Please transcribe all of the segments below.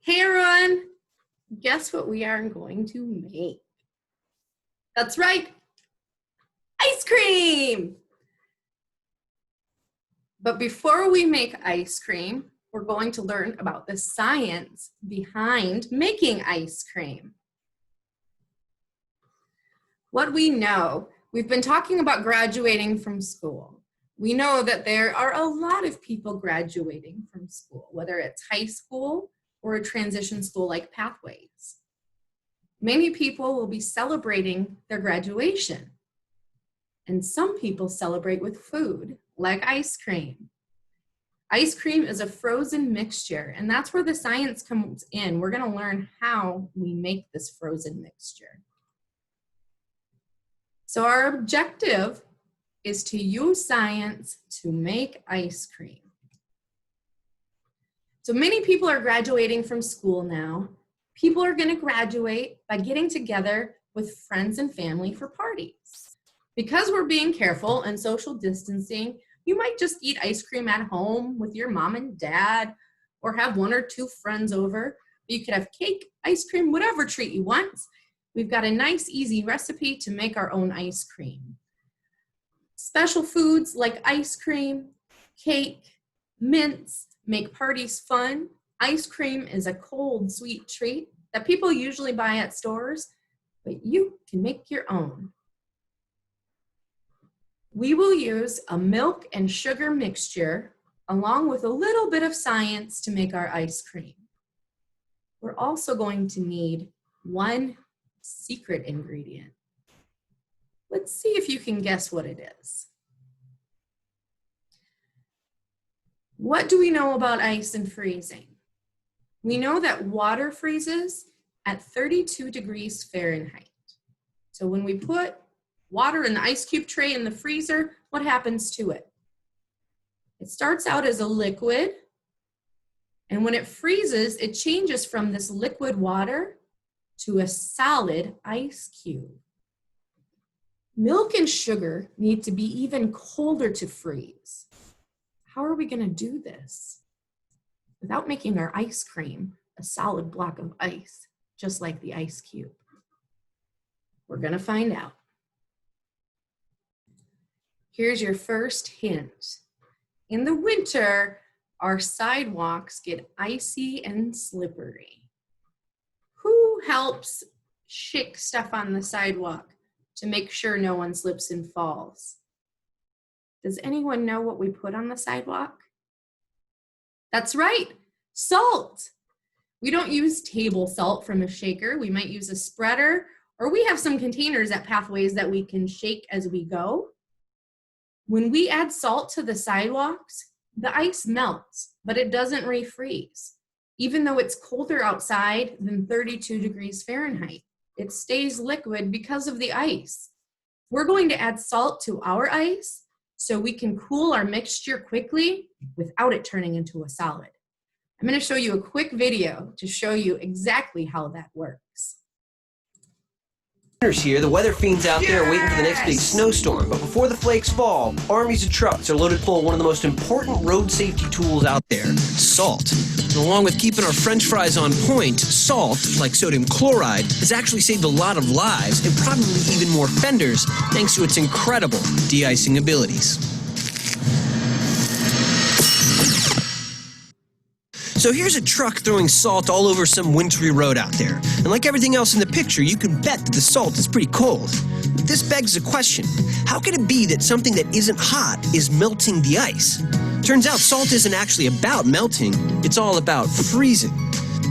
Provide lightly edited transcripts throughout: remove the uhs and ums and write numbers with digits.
Hey everyone, guess what we are going to make? That's right, ice cream! But before we make ice cream, we're going to learn about the science behind making ice cream. What we know, we've been talking about graduating from school. We know that there are a lot of people graduating from school, whether it's high school or a transition school like Pathways. Many people will be celebrating their graduation. And some people celebrate with food, like ice cream. Ice cream is a frozen mixture, and that's where the science comes in. We're gonna learn how we make this frozen mixture. So our objective is to use science to make ice cream. So many people are graduating from school now. People are gonna graduate by getting together with friends and family for parties. Because we're being careful and social distancing, you might just eat ice cream at home with your mom and dad, or have one or two friends over. You could have cake, ice cream, whatever treat you want. We've got a nice, easy recipe to make our own ice cream. Special foods like ice cream, cake, mints, make parties fun. Ice cream is a cold, sweet treat that people usually buy at stores, but you can make your own. We will use a milk and sugar mixture along with a little bit of science to make our ice cream. We're also going to need one secret ingredient. Let's see if you can guess what it is. What do we know about ice and freezing? We know that water freezes at 32 degrees Fahrenheit. So when we put water in the ice cube tray in the freezer, what happens to it? It starts out as a liquid, and when it freezes, it changes from this liquid water to a solid ice cube. Milk and sugar need to be even colder to freeze. How are we going to do this without making our ice cream a solid block of ice, just like the ice cube? We're going to find out. Here's your first hint. In the winter, our sidewalks get icy and slippery. Who helps shake stuff on the sidewalk to make sure no one slips and falls? Does anyone know what we put on the sidewalk? That's right, salt. We don't use table salt from a shaker. We might use a spreader, or we have some containers at Pathways that we can shake as we go. When we add salt to the sidewalks, the ice melts, but it doesn't refreeze. Even though it's colder outside than 32 degrees Fahrenheit, it stays liquid because of the ice. We're going to add salt to our ice so we can cool our mixture quickly without it turning into a solid. I'm going to show you a quick video to show you exactly how that works. Here, the weather fiends out there waiting for the next big snowstorm, but before the flakes fall, armies of trucks are loaded full of one of the most important road safety tools out there, salt. And along with keeping our french fries on point, salt, like sodium chloride, has actually saved a lot of lives and probably even more fenders thanks to its incredible de-icing abilities. So here's a truck throwing salt all over some wintry road out there. And like everything else in the picture, you can bet that the salt is pretty cold. This begs the question, how can it be that something that isn't hot is melting the ice? Turns out salt isn't actually about melting, it's all about freezing.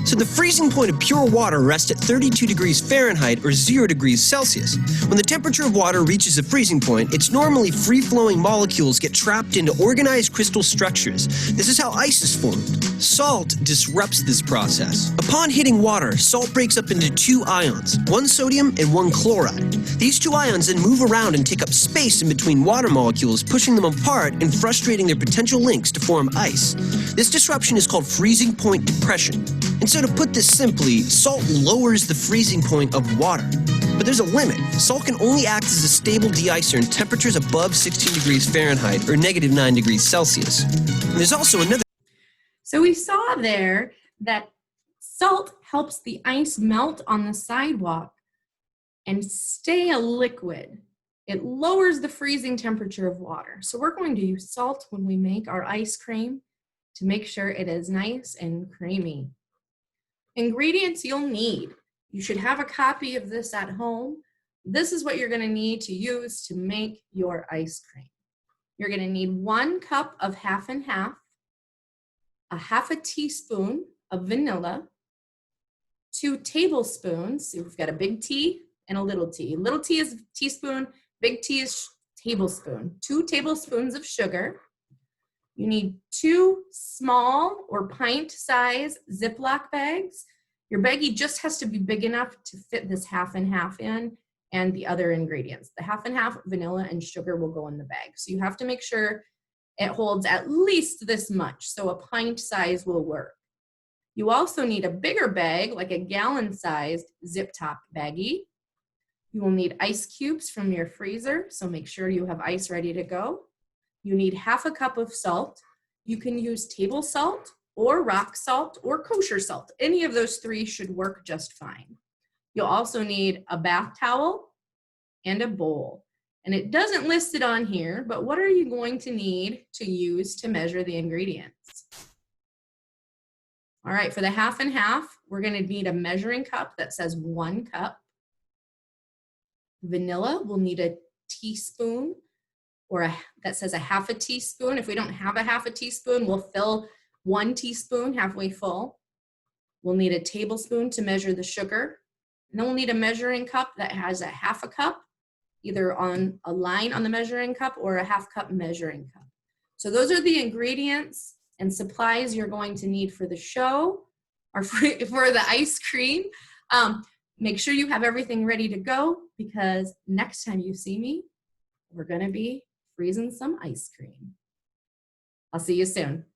So the freezing point of pure water rests at 32 degrees Fahrenheit or 0 degrees Celsius. When the temperature of water reaches the freezing point, its normally free-flowing molecules get trapped into organized crystal structures. This is how ice is formed. Salt disrupts this process. Upon hitting water, salt breaks up into two ions, one sodium and one chloride. These two ions then move around and take up space in between water molecules, pushing them apart and frustrating their potential links to form ice. This disruption is called freezing point depression. And so to put this simply, salt lowers the freezing point of water. But there's a limit. Salt can only act as a stable de-icer in temperatures above 16 degrees Fahrenheit or -9 degrees Celsius. And there's also another... So we saw there that Salt helps the ice melt on the sidewalk and stay a liquid. It lowers the freezing temperature of water. So we're going to use salt when we make our ice cream to make sure it is nice and creamy. Ingredients you'll need. You should have a copy of this at home. This is what you're going to need to use to make your ice cream. You're going to need 1 cup of half and half, a half a teaspoon of vanilla, 2 tablespoons. So we've got a big T and a little t. Little t is teaspoon, big T is tablespoon. 2 tablespoons of sugar. You need 2 small or pint-size Ziploc bags. Your baggie just has to be big enough to fit this half and half in and the other ingredients. The half and half, vanilla and sugar will go in the bag. So you have to make sure it holds at least this much, so a pint size will work. You also need a bigger bag, like a gallon-sized zip-top baggie. You will need ice cubes from your freezer, so make sure you have ice ready to go. You need half a cup of salt. You can use table salt or rock salt or kosher salt. Any of those 3 should work just fine. You'll also need a bath towel and a bowl. And it doesn't list it on here, but what are you going to need to use to measure the ingredients? All right, for the half and half, we're going to need a measuring cup that says 1 cup. Vanilla, we'll need a teaspoon that says a half a teaspoon. If we don't have a half a teaspoon, we'll fill 1 teaspoon halfway full. We'll need a tablespoon to measure the sugar. And then we'll need a measuring cup that has a half a cup, either on a line on the measuring cup or a half cup measuring cup. So those are the ingredients and supplies you're going to need for the show or for the ice cream. Make sure you have everything ready to go because next time you see me, we're gonna be freezing some ice cream. I'll see you soon.